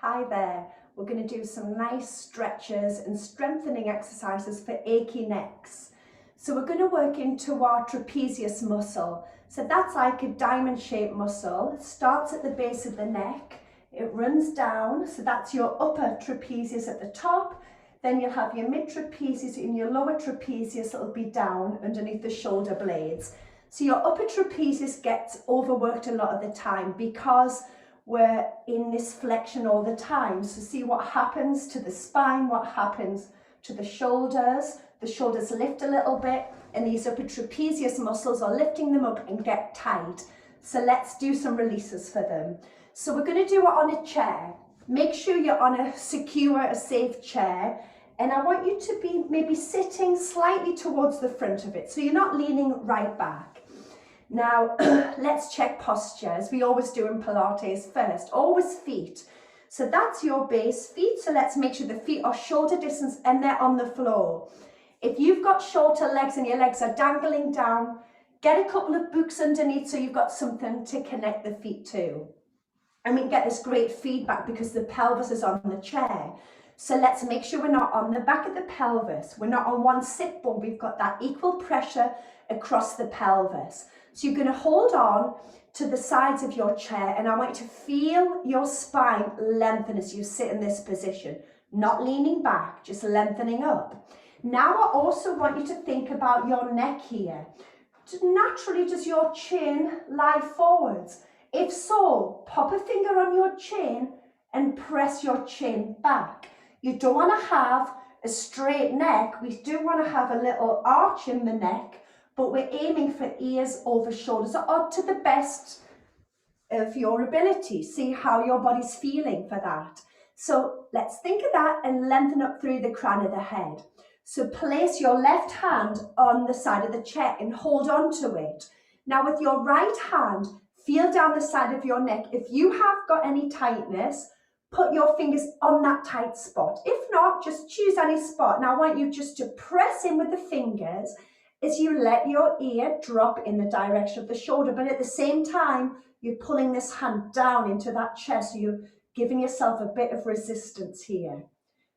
Hi there. We're going to do some nice stretches and strengthening exercises for achy necks. So we're going to work into our trapezius muscle. So that's like a diamond-shaped muscle. It starts at the base of the neck. It runs down. So that's your upper trapezius at the top. Then you'll have your mid trapezius and your lower trapezius that will be down underneath the shoulder blades. So your upper trapezius gets overworked a lot of the time because we're in this flexion all the time. So see what happens to the spine, what happens to the shoulders. The shoulders lift a little bit and these upper trapezius muscles are lifting them up and get tight. So let's do some releases for them. So we're going to do it on a chair. Make sure you're on a secure, a safe chair. And I want you to be maybe sitting slightly towards the front of it. So you're not leaning right back. Now, let's check posture, as we always do in Pilates first. Always feet. So that's your base feet. So let's make sure the feet are shoulder distance and they're on the floor. If you've got shorter legs and your legs are dangling down, get a couple of books underneath so you've got something to connect the feet to. And we can get this great feedback because the pelvis is on the chair. So let's make sure we're not on the back of the pelvis. We're not on one sit bone. We've got that equal pressure across the pelvis. So you're going to hold on to the sides of your chair and I want you to feel your spine lengthen as you sit in this position. Not leaning back, just lengthening up. Now I also want you to think about your neck here. Naturally, does your chin lie forwards? If so, pop a finger on your chin and press your chin back. You don't want to have a straight neck. We do want to have a little arch in the neck, but we're aiming for ears over shoulders or to the best of your ability. See how your body's feeling for that. So let's think of that and lengthen up through the crown of the head. So place your left hand on the side of the chair and hold on to it. Now with your right hand, feel down the side of your neck. If you have got any tightness, put your fingers on that tight spot. If not, just choose any spot. Now I want you just to press in with the fingers as you let your ear drop in the direction of the shoulder, but at the same time, you're pulling this hand down into that chest, so you're giving yourself a bit of resistance here.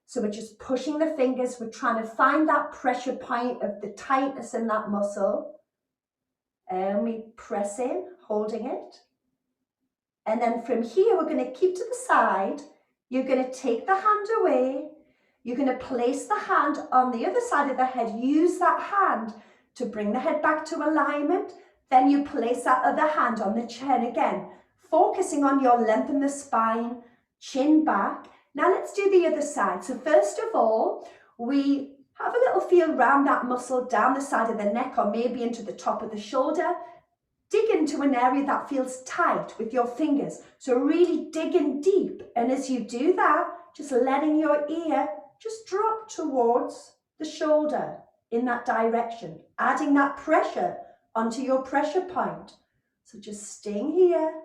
So we're just pushing the fingers, we're trying to find that pressure point of the tightness in that muscle, and we press in, holding it. And then from here, we're going to keep to the side, you're going to take the hand away, you're going to place the hand on the other side of the head, use that hand to bring the head back to alignment, then you place that other hand on the chair again, focusing on your length in the spine, chin back. Now let's do the other side. So first of all, we have a little feel around that muscle down the side of the neck or maybe into the top of the shoulder. Dig into an area that feels tight with your fingers. So really dig in deep. And as you do that, just letting your ear just drop towards the shoulder in that direction, adding that pressure onto your pressure point. So just staying here.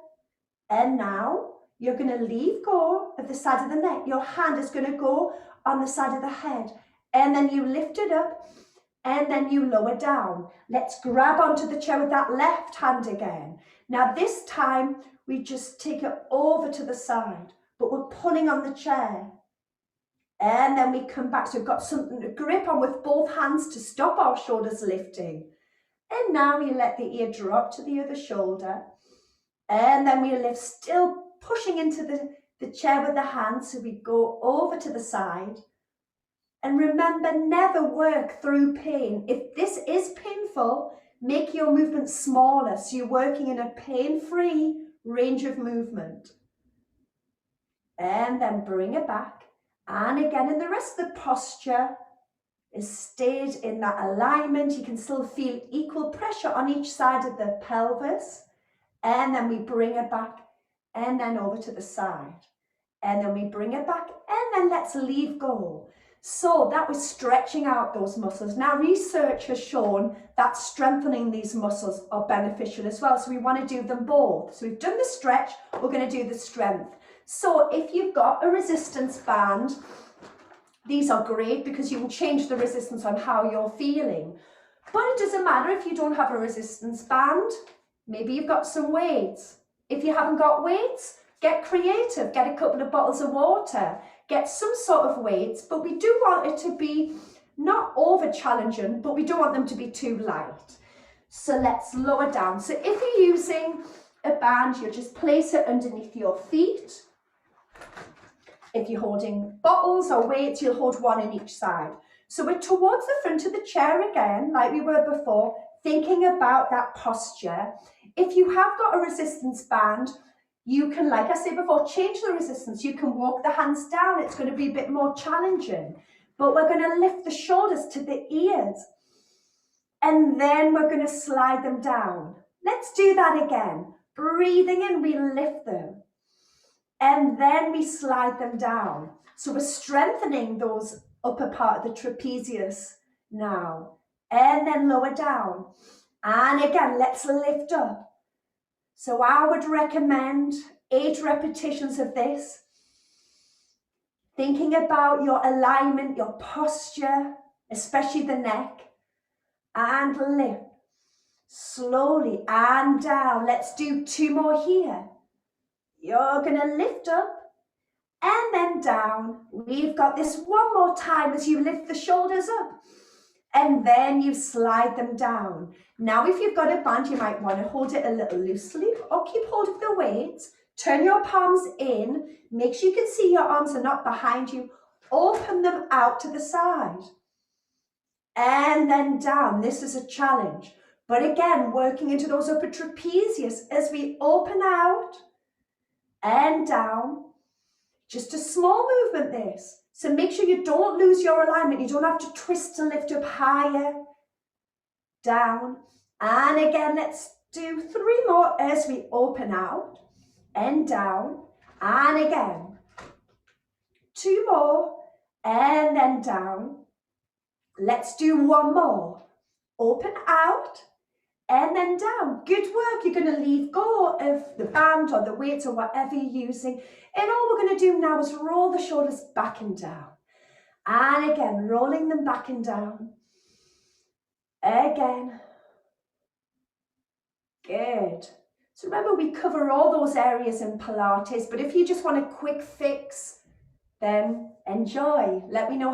And now you're going to leave go of the side of the neck. Your hand is going to go on the side of the head. And then you lift it up and then you lower down. Let's grab onto the chair with that left hand again. Now this time we just take it over to the side, but we're pulling on the chair. And then we come back, so we've got something to grip on with both hands to stop our shoulders lifting. And now we let the ear drop to the other shoulder. And then we lift, still pushing into the chair with the hands, so we go over to the side. And remember, never work through pain. If this is painful, make your movement smaller, so you're working in a pain-free range of movement. And then bring it back. And again, in the rest of the posture is stayed in that alignment. You can still feel equal pressure on each side of the pelvis. And then we bring it back and then over to the side. And then we bring it back and then let's leave go. So that was stretching out those muscles. Now research has shown that strengthening these muscles are beneficial as well. So we want to do them both. So we've done the stretch, we're going to do the strength. So if you've got a resistance band, these are great because you can change the resistance on how you're feeling. But it doesn't matter if you don't have a resistance band. Maybe you've got some weights. If you haven't got weights, Get creative, get a couple of bottles of water, get some sort of weights, but we do want it to be not over challenging, but we don't want them to be too light. So let's lower down. So if you're using a band, you'll just place it underneath your feet. If you're holding bottles or weights, you'll hold one in each side. So we're towards the front of the chair again, like we were before, thinking about that posture. If you have got a resistance band, you can, like I said before, change the resistance. You can walk the hands down. It's going to be a bit more challenging. But we're going to lift the shoulders to the ears. And then we're going to slide them down. Let's do that again. Breathing in, we lift them. And then we slide them down. So we're strengthening those upper part of the trapezius now. And then lower down. And again, let's lift up. So I would recommend 8 repetitions of this. Thinking about your alignment, your posture, especially the neck. And lift. Slowly and down. Let's do 2 more here. You're going to lift up and then down. We've got this one more time as you lift the shoulders up. And then you slide them down. Now, if you've got a band, you might want to hold it a little loosely or keep hold of the weights. Turn your palms in. Make sure you can see your arms are not behind you. Open them out to the side. And then down. This is a challenge. But again, working into those upper trapezius as we open out and down. Just a small movement this. So make sure you don't lose your alignment. You don't have to twist to lift up higher, down. And again, let's do 3 more as we open out and down. And again, 2 more and then down. Let's do 1 more. Open out and then down. Good work. You're going to leave go of the band or the weights or whatever you're using. And all we're going to do now is roll the shoulders back and down. And again, rolling them back and down. Again. Good. So remember, we cover all those areas in Pilates, but if you just want a quick fix, then enjoy. Let me know